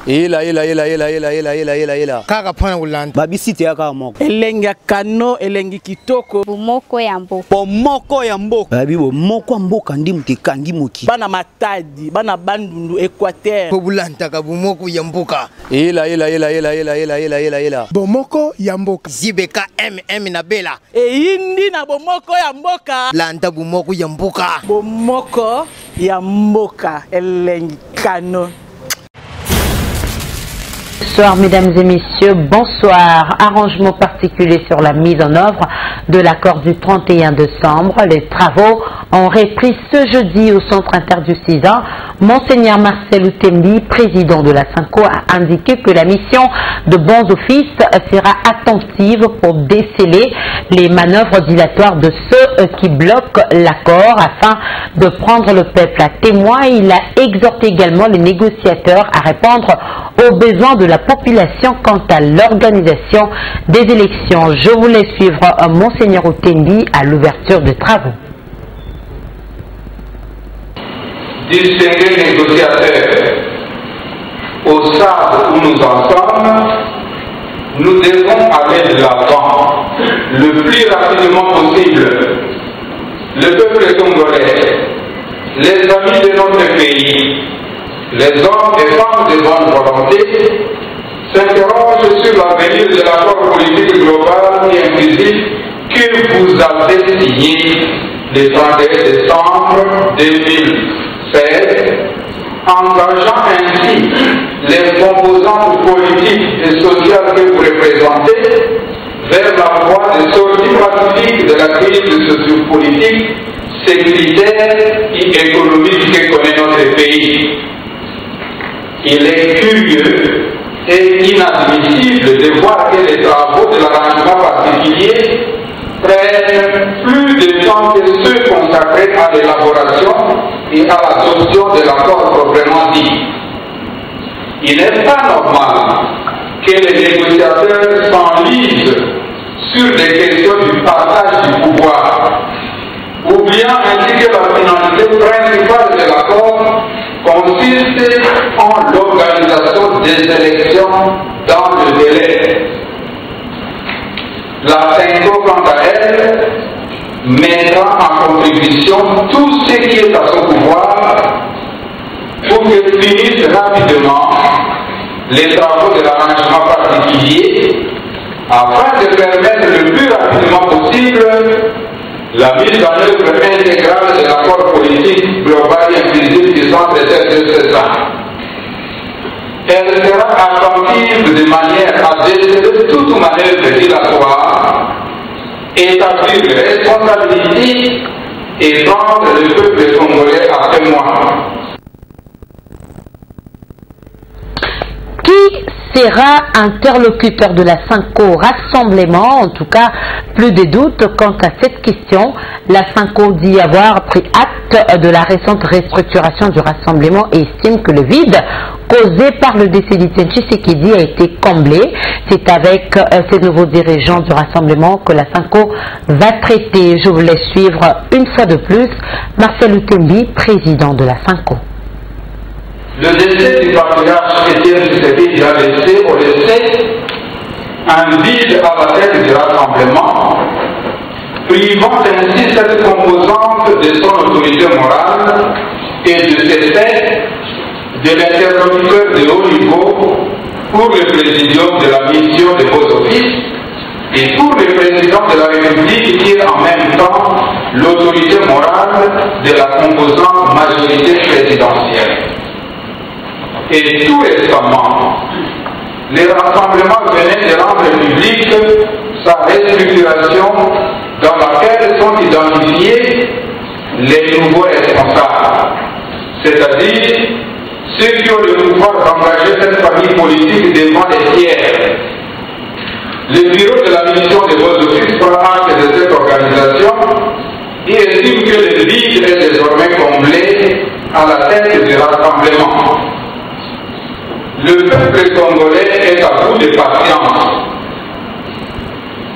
Ila. Kaka pana ulanda. Babisite ya kaka moko. Elengi kano, elengi kitoko. Bomoko ya mboka. Bomoko ya mboka. Babi bomoko ya mboka ndi mukekangi moki. Bana Matadi, bana Bandundu, Équateur. Pobulanta ka bomoko ya mboka. Ila. Bomoko ya mboka. Zibeka MM na Bela. Indi na bomoko ya mboka. Landa bomoko ya mboka. Bomoko ya mboka. Elengi kano. Bonsoir mesdames et messieurs, bonsoir. Arrangement particulier sur la mise en œuvre de l'accord du 31 décembre. Les travaux ont repris ce jeudi au centre interdiocésain. Monseigneur Marcel Outembi, président de la SYNCO, a indiqué que la mission de bons offices sera attentive pour déceler les manœuvres dilatoires de ceux qui bloquent l'accord afin de prendre le peuple à témoin. Il a exhorté également les négociateurs à répondre aux besoins de la population quant à l'organisation des élections. Je voulais suivre Monseigneur Outembi à l'ouverture des travaux. Distingués négociateurs, au stade où nous en sommes, nous devons aller de l'avant le plus rapidement possible. Le peuple congolais, les amis de notre pays, les hommes et femmes de bonne volonté s'interrogent sur l'avenir de l'accord politique global et inclusif que vous avez signé le 31 décembre 2016, engageant ainsi les composantes politiques et sociales que vous représentez vers la voie de sortie pacifique de la crise sociopolitique, sécuritaire et économique que connaît notre pays. Il est curieux et inadmissible de voir que les travaux de l'arrangement particulier prennent plus de temps que ceux consacrés à l'élaboration et à l'adoption de l'accord proprement dit. Il n'est pas normal que les négociateurs s'enlisent sur des questions du partage du pouvoir, oubliant ainsi que la finalité principale de l'accord consiste en l'organisation des élections dans le délai. La SYNCO, quant à elle, mettra en contribution tout ce qui est à son pouvoir pour que finissent rapidement les travaux de l'arrangement particulier afin de permettre le plus rapidement possible la mise en œuvre intégrale de l'accord politique global et inclusif du centre de 16 ans. Elle sera attentive de manière à déceler toute manœuvre dilatoire, établir les responsabilités et prendre le peuple congolais à témoin. Qui sera interlocuteur de la SYNCO Rassemblement? En tout cas, plus de doutes quant à cette question. La SYNCO dit avoir pris acte de la récente restructuration du Rassemblement et estime que le vide causé par le décès d'Etienne Tshisekedi a été comblé. C'est avec ces nouveaux dirigeants du Rassemblement que la SYNCO va traiter. Je voulais suivre une fois de plus Marcel Outembi, président de la SYNCO. Le décès du patriarche Etienne Tshisekedi a laissé un vide à la tête du Rassemblement, privant ainsi cette composante de son autorité morale et de ses faits de l'interlocuteur de haut niveau pour le présidium de la mission de vos offices et pour le président de la République qui est en même temps l'autorité morale de la composante majorité présidentielle. Et tout récemment, le Rassemblement venait de rendre publique sa restructuration dans laquelle sont identifiés les nouveaux responsables, c'est-à-dire ceux qui ont le pouvoir d'engager cette famille politique devant les tiers. Le bureau de la mission de vos offices prend acte de cette organisation et estime que le vide est désormais comblé à la tête du Rassemblement. Le peuple congolais est à bout de patience.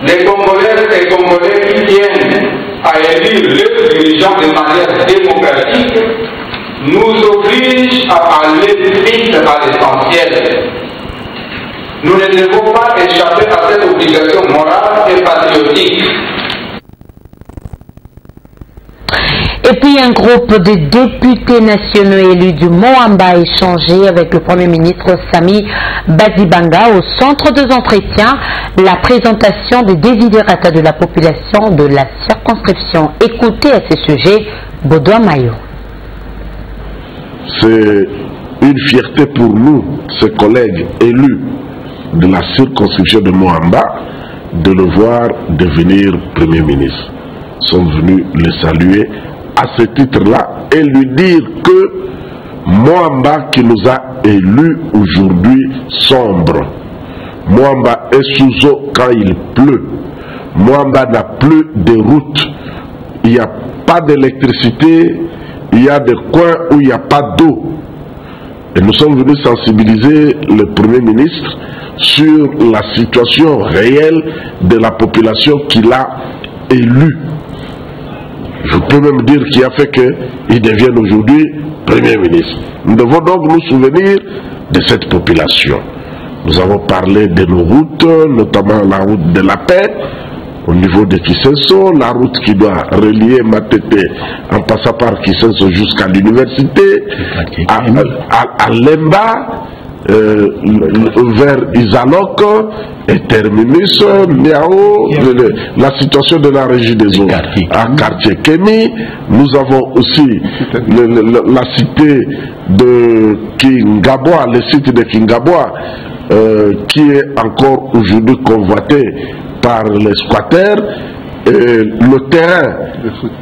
Les Congolaises et Congolais qui tiennent à élire leurs dirigeants de manière démocratique nous obligent oblige à aller vite à l'essentiel. Nous ne devons pas échapper à cette obligation morale et patriotique. Et puis un groupe de députés nationaux élus du Moamba a échangé avec le Premier ministre Sami Badibanga au centre des entretiens, la présentation des desiderata de la population de la circonscription. Écoutez à ce sujet Baudouin Mayo. C'est une fierté pour nous, ces collègues élus de la circonscription de Moamba, de le voir devenir Premier ministre. Nous sommes venus le saluer à ce titre-là et lui dire que Moamba qui nous a élus aujourd'hui sombre. Moamba est sous eau quand il pleut. Moamba n'a plus de route. Il n'y a pas d'électricité. Il y a des coins où il n'y a pas d'eau. Et nous sommes venus sensibiliser le Premier ministre sur la situation réelle de la population qu'il a élue. Je peux même dire qu'il a fait qu'il devienne aujourd'hui Premier ministre. Nous devons donc nous souvenir de cette population. Nous avons parlé de nos routes, notamment la route de la paix, au niveau de Kisenso, la route qui doit relier Matete en passant par Kisenso jusqu'à l'université, à Lemba, vers Isalok et Terminus, Miao, la situation de la régie des eaux à quartier Kemi. Nous avons aussi la cité de Kingaboa, le site de Kingaboa, qui est encore aujourd'hui convoité par les squatters, et le terrain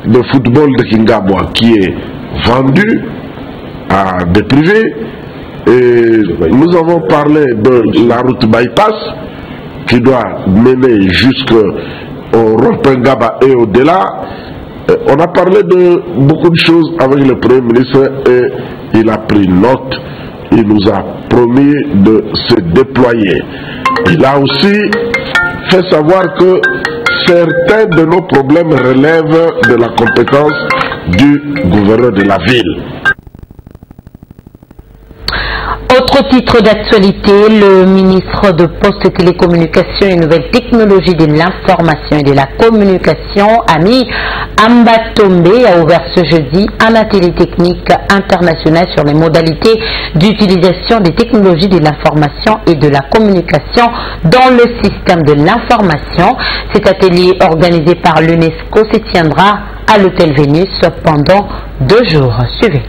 de football de Kingaboa qui est vendu à des privés. Et nous avons parlé de la route bypass qui doit mener jusqu'au Rompengaba et au-delà. On a parlé de beaucoup de choses avec le Premier ministre et il a pris note. Il nous a promis de se déployer. Il a aussi fait savoir que certains de nos problèmes relèvent de la compétence du gouverneur de la ville. Autre titre d'actualité, le ministre de Postes et Télécommunications et Nouvelles Technologies de l'Information et de la Communication, Ami Ambatombe, a ouvert ce jeudi un atelier technique international sur les modalités d'utilisation des technologies de l'information et de la communication dans le système de l'information. Cet atelier organisé par l'UNESCO se tiendra à l'hôtel Vénus pendant 2 jours. Suivez.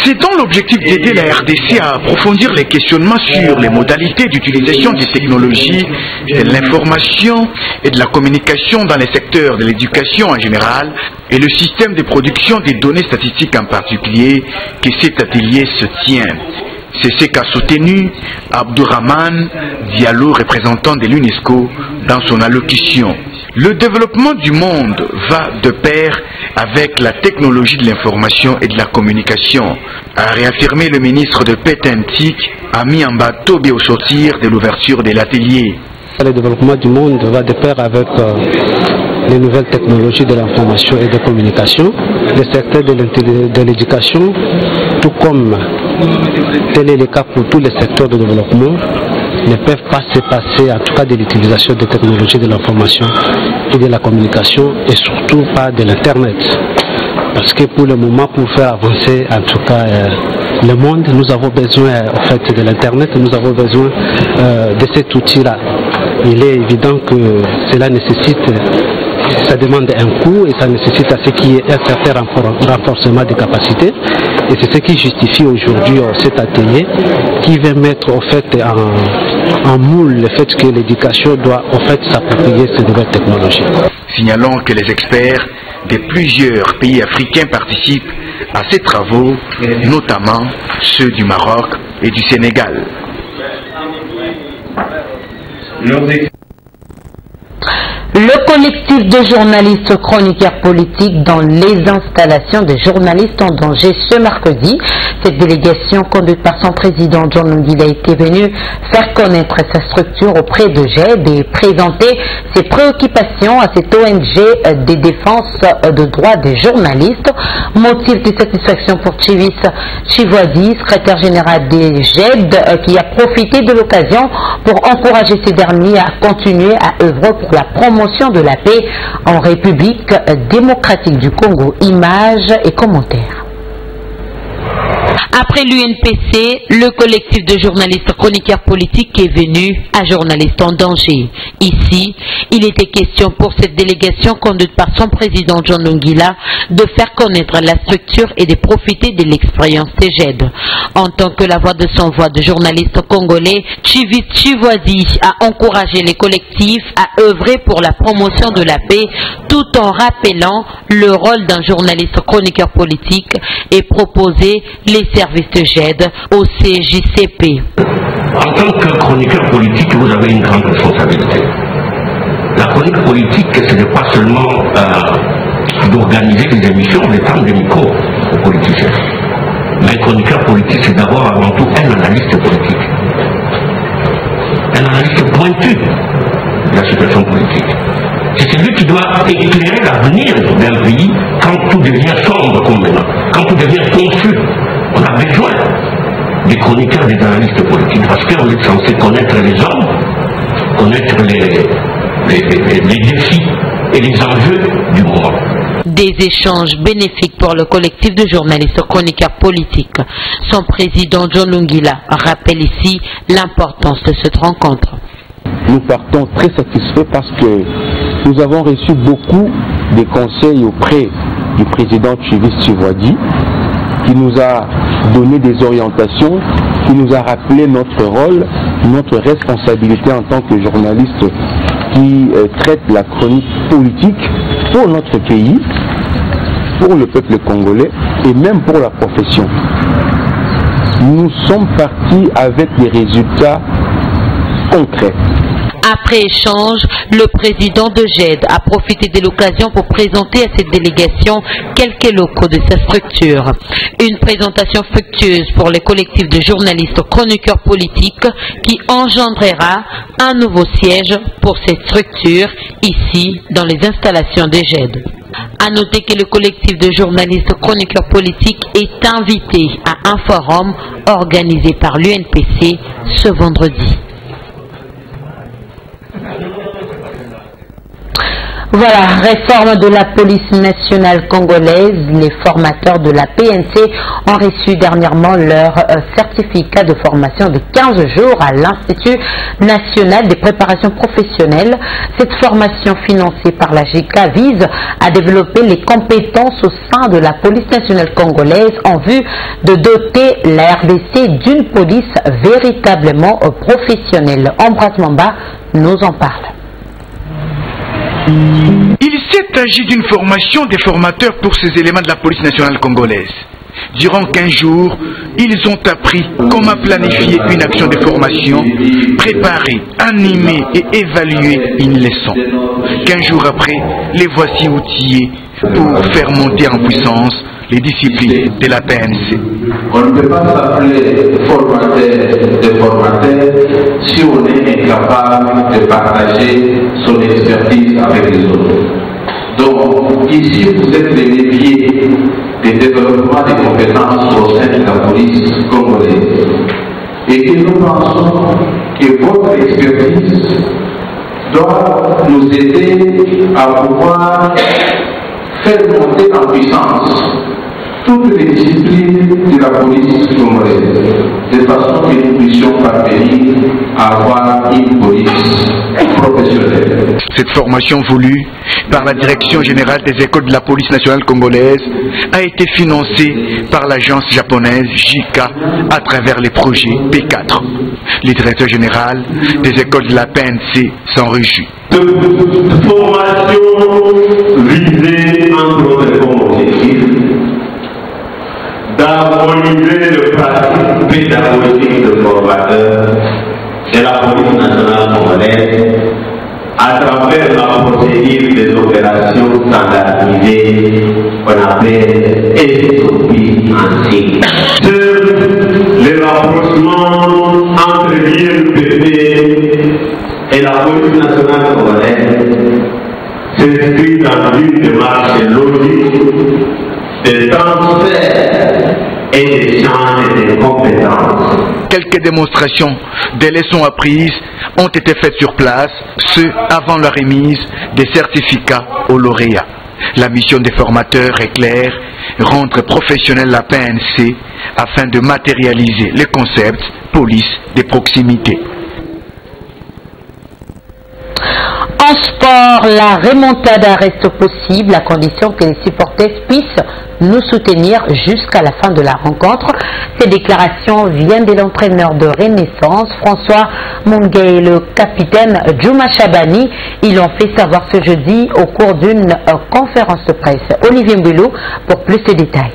C'est dans l'objectif d'aider la RDC à approfondir les questionnements sur les modalités d'utilisation des technologies de l'information et de la communication dans les secteurs de l'éducation en général et le système de production des données statistiques en particulier que cet atelier se tient. C'est ce qu'a soutenu Abdourahman Diallo, représentant de l'UNESCO, dans son allocution. Le développement du monde va de pair avec la technologie de l'information et de la communication, a réaffirmé le ministre de Pétentique, Ami Ambatombe, au sortir de l'ouverture de l'atelier. Le développement du monde va de pair avec les nouvelles technologies de l'information et de la communication. Le secteur de l'éducation, tout comme tel est le cas pour tous les secteurs de développement, ne peuvent pas se passer en tout cas de l'utilisation des technologies de l'information et de la communication et surtout pas de l'Internet. Parce que pour le moment, pour faire avancer en tout cas le monde, nous avons besoin en fait de l'Internet, nous avons besoin de cet outil-là. Il est évident que cela nécessite, ça demande un coût et ça nécessite à ce qu'il y ait un certain renforcement des capacités. Et c'est ce qui justifie aujourd'hui cet atelier qui va mettre en fait en moule le fait que l'éducation doit en fait s'approprier ces nouvelles technologies. Signalons que les experts de plusieurs pays africains participent à ces travaux, notamment ceux du Maroc et du Sénégal. Le collectif de journalistes chroniqueurs politiques dans les installations des journalistes en danger ce mercredi. Cette délégation conduite par son président John Lungila était venue faire connaître sa structure auprès de GED et présenter ses préoccupations à cette ONG des défenses de droits des journalistes. Motif de satisfaction pour Chivis Chivoadi, secrétaire général des GED, qui a profité de l'occasion pour encourager ces derniers à continuer à œuvrer pour la promotion de la paix en République démocratique du Congo. Images et commentaires. Après l'UNPC, le collectif de journalistes chroniqueurs politiques est venu à Journalistes en danger. Ici, il était question pour cette délégation conduite par son président John Lungila de faire connaître la structure et de profiter de l'expérience des GED. En tant que la voix de son voix de journaliste congolais, Chivis Chivoadi a encouragé les collectifs à œuvrer pour la promotion de la paix tout en rappelant le rôle d'un journaliste chroniqueur politique et proposé les services de GED au CJCP. En tant que chroniqueur politique, vous avez une grande responsabilité. La chronique politique, ce n'est pas seulement d'organiser des émissions, de prendre des micros aux politiciens. Mais un chroniqueur politique, c'est d'abord avant tout un analyste politique. Un analyste pointu de la situation politique. C'est celui qui doit éclairer l'avenir d'un pays quand tout devient sombre comme maintenant, quand tout devient confus. On a besoin des chroniqueurs, des analystes politiques, parce qu'on est censé connaître les hommes, connaître les défis et les enjeux du moment. Des échanges bénéfiques pour le collectif de journalistes chroniqueurs politiques. Son président John Lungila rappelle ici l'importance de cette rencontre. Nous partons très satisfaits parce que nous avons reçu beaucoup de conseils auprès du président Chivis Chivoadi, qui nous a donné des orientations, qui nous a rappelé notre rôle, notre responsabilité en tant que journaliste qui traite la chronique politique pour notre pays, pour le peuple congolais et même pour la profession. Nous sommes partis avec des résultats concrets. Après échange, le président de GED a profité de l'occasion pour présenter à cette délégation quelques locaux de sa structure. Une présentation fructueuse pour les collectifs de journalistes chroniqueurs politiques qui engendrera un nouveau siège pour cette structure ici dans les installations de GED. À noter que le collectif de journalistes chroniqueurs politiques est invité à un forum organisé par l'UNPC ce vendredi. Voilà, réforme de la police nationale congolaise. Les formateurs de la PNC ont reçu dernièrement leur certificat de formation de 15 jours à l'Institut national des préparations professionnelles. Cette formation financée par la JICA vise à développer les compétences au sein de la police nationale congolaise en vue de doter la RDC d'une police véritablement professionnelle. Ambroise Mamba nous en parle. Il s'est agi d'une formation des formateurs pour ces éléments de la police nationale congolaise. Durant 15 jours, ils ont appris comment planifier une action de formation, préparer, animer et évaluer une leçon. 15 jours après, les voici outillés pour faire monter en puissance les disciplines de la PNC. On ne peut pas s'appeler formateur si on est incapable de partager son expertise avec les autres. Donc, ici, vous êtes les leviers de développement des compétences au sein de la police congolaise. Et que nous pensons que votre expertise doit nous aider à pouvoir faire monter en puissance toutes les disciplines de la police congolaise, de façon que nous puissions parvenir à avoir une police professionnelle. Cette formation voulue par la Direction générale des écoles de la police nationale congolaise a été financée par l'agence japonaise JICA à travers les projets P4. Le directeur général des écoles de la PNC s'en réjouit. Cette formation visait entre autres objectifs d'harmoniser le pratique pédagogique de formateurs de la police nationale congolaise à travers la procédure des opérations standardisées qu'on appelle SOP en sigle. Le rapprochement entre l'INPP et la police nationale congolaise s'inscrit dans une démarche logique de transfert et d'échange de compétences. Quelques démonstrations des leçons apprises ont été faites sur place, ce avant la remise des certificats aux lauréats. La mission des formateurs est claire, rendre professionnel la PNC afin de matérialiser les concepts police de proximité. En sport, la remontada reste possible à condition que les supporters puissent nous soutenir jusqu'à la fin de la rencontre. Ces déclarations viennent de l'entraîneur de Renaissance, François Mungay et le capitaine Djouma Chabani. Ils l'ont fait savoir ce jeudi au cours d'une conférence de presse. Olivier Mbouilou pour plus de détails.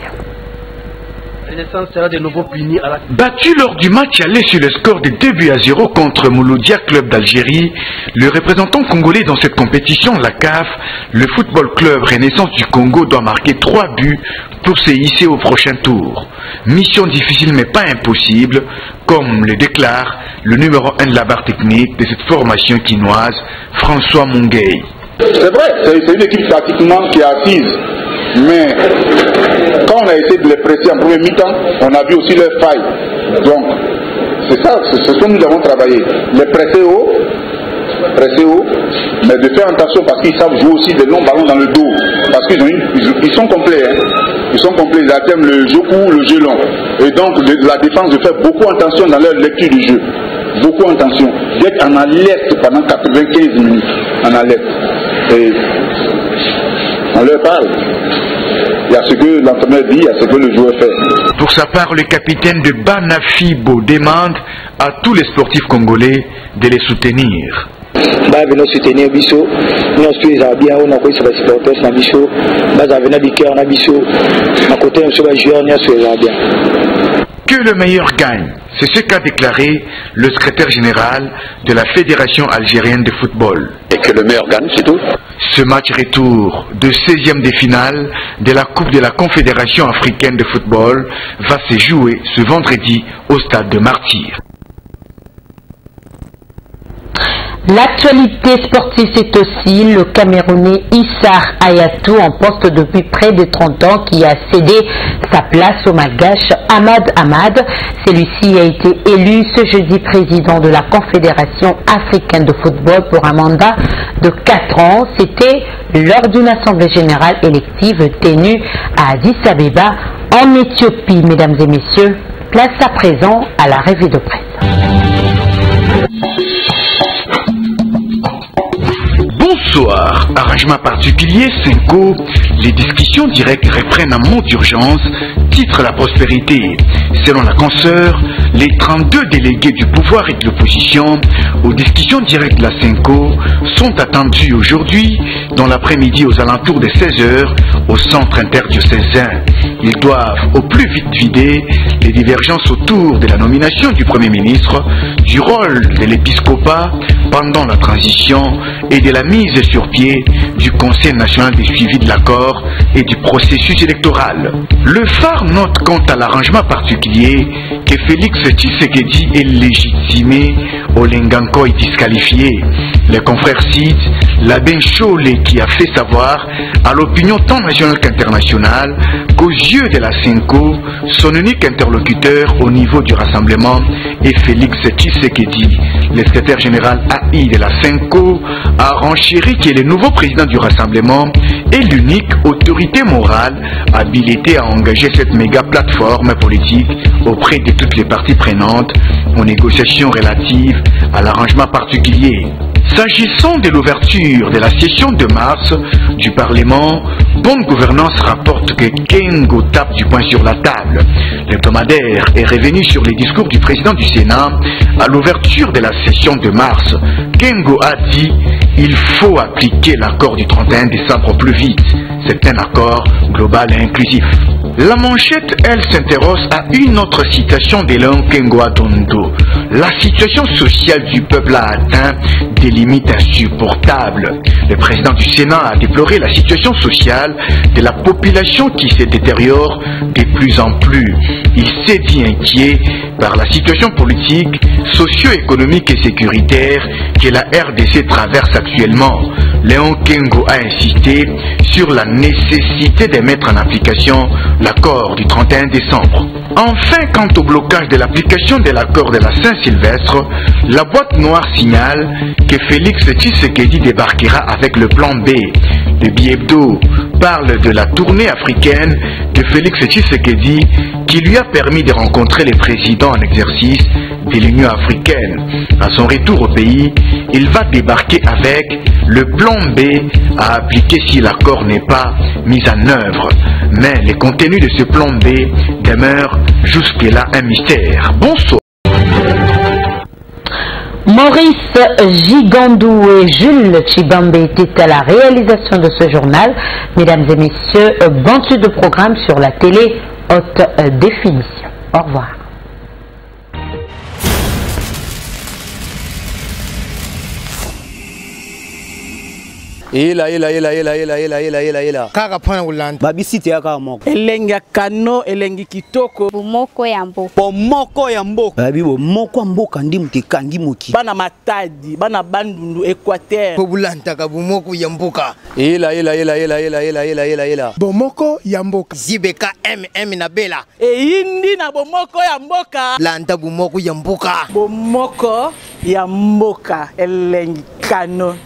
Renaissance sera de nouveau puni à la... Battu lors du match aller sur le score de 2-0 contre Mouloudia Club d'Algérie, le représentant congolais dans cette compétition, la CAF, le Football Club Renaissance du Congo doit marquer 3 buts pour se hisser au prochain tour. Mission difficile mais pas impossible, comme le déclare le numéro 1 de la barre technique de cette formation quinoise, François Mungay. C'est vrai, c'est une équipe pratiquement qui est assise. Mais quand on a essayé de les presser en premier mi-temps, on a vu aussi leurs failles. Donc, c'est ça, c'est ce que nous avons travaillé. Les presser haut, mais de faire attention parce qu'ils savent jouer aussi des longs ballons dans le dos. Parce qu'ils sont complets. Hein. Ils sont complets, ils atteignent le jeu court, le jeu long. Et donc, la défense de faire beaucoup attention dans leur lecture du jeu. Beaucoup attention. D'être en alerte pendant 95 minutes. En alerte. Et on leur parle. Il y a ce que l'entraîneur dit, il y a ce que le joueur fait. Pour sa part, le capitaine de Banafibo demande à tous les sportifs congolais de les soutenir. Venir soutenir Bisso, nous sommes bien, on a quoi ça va supporter na Bisso, va venir biker na Bisso, à côté on se va jouer, on est bien. Que le meilleur gagne, c'est ce qu'a déclaré le secrétaire général de la Fédération algérienne de football. Et que le meilleur gagne, c'est tout. Ce match retour de 16e de finale de la Coupe de la Confédération africaine de football va se jouer ce vendredi au stade de Martyr. L'actualité sportive, c'est aussi le Camerounais Issar Ayatou, en poste depuis près de 30 ans, qui a cédé sa place au Malgache Ahmad Ahmad. Celui-ci a été élu ce jeudi président de la Confédération africaine de football pour un mandat de 4 ans. C'était lors d'une assemblée générale élective tenue à Addis Abeba, en Éthiopie. Mesdames et messieurs, place à présent à la revue de presse. Bonsoir. Arrangement particulier, Cinco. Les discussions directes reprennent un mot d'urgence, titre la prospérité. Selon la consoeur, les 32 délégués du pouvoir et de l'opposition aux discussions directes de la Cinco sont attendus aujourd'hui, dans l'après-midi aux alentours de 16h, au centre interdiocésain. Ils doivent au plus vite vider les divergences autour de la nomination du Premier ministre, du rôle de l'épiscopat pendant la transition et de la mise sur pied du Conseil national de suivi de l'accord et du processus électoral. Le phare note quant à l'arrangement particulier que Félix Tshisekedi est légitimé, Olenganko est disqualifié. Les confrères citent l'abbé Cholé qui a fait savoir à l'opinion tant nationale qu'internationale qu'aux yeux de la Cinco, son unique interlocuteur au niveau du rassemblement est Félix Tshisekedi. Le secrétaire général AI de la Cinco a renchéri que le nouveau président du rassemblement est l'unique autorité morale habilitée à engager cette méga plateforme politique auprès de toutes les parties prenantes aux négociations relatives à l'arrangement particulier. S'agissant de l'ouverture de la session de mars du Parlement, Bonne Gouvernance rapporte que Kengo tape du poing sur la table. L'hebdomadaire est revenu sur les discours du président du Sénat à l'ouverture de la session de mars. Kengo a dit « Il faut appliquer l'accord du 31 décembre au plus vite. C'est un accord global et inclusif. » La manchette, elle, s'intéresse à une autre citation d'Eleon Kengo Adondo. La situation sociale du peuple a atteint des limites insupportables. Le président du Sénat a déploré la situation sociale de la population qui se détériore de plus en plus. Il s'est dit inquiet par la situation politique, socio-économique et sécuritaire que la RDC traverse actuellement. Léon Kengo a insisté sur la nécessité de mettre en application l'accord du 31 décembre. Enfin, quant au blocage de l'application de l'accord de la Saint-Sylvestre, la boîte noire signale que Félix Tshisekedi débarquera avec le plan B. Le Biebdo parle de la tournée africaine de Félix Tshisekedi qui lui a permis de rencontrer les présidents en exercice de l'Union africaine. À son retour au pays, il va débarquer avec le plan B à appliquer si l'accord n'est pas mis en œuvre. Mais le contenu de ce plan B demeure jusque-là un mystère. Bonsoir. Maurice Gigandou et Jules Chibambe étaient à la réalisation de ce journal. Mesdames et messieurs, bonne suite de programme sur la télé haute définition. Au revoir. Ela. Kaka pona ulanda. Babisite ya kaka moko. Elengi ya kano, elengi kitoko. Bomoko ya mboka. Bomoko ya mboka. Babi bomoko ya mboka ndi mtekangi moki. Bana Matadi, bana Bandundu, Équateur. Pobulanta ka bomoko ya mboka. Ela. Bomoko ya mboka. Zibeka na Bela. Eyindi na bomoko ya mboka. Lanta bomoko ya mboka. Bomoko ya mboka, elengi kano.